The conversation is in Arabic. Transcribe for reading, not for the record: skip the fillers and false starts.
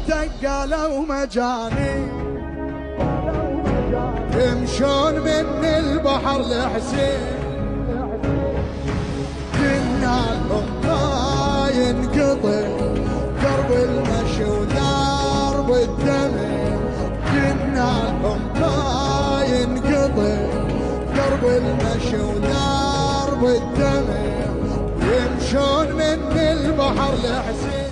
ليتك قالوا مجاني يمشون من البحر لحسين كنا لهم ما ينقطع درب المشي ودرب الدمع كنا لهم ما ينقطع درب المشي ودرب الدمع يمشون من البحر لحسين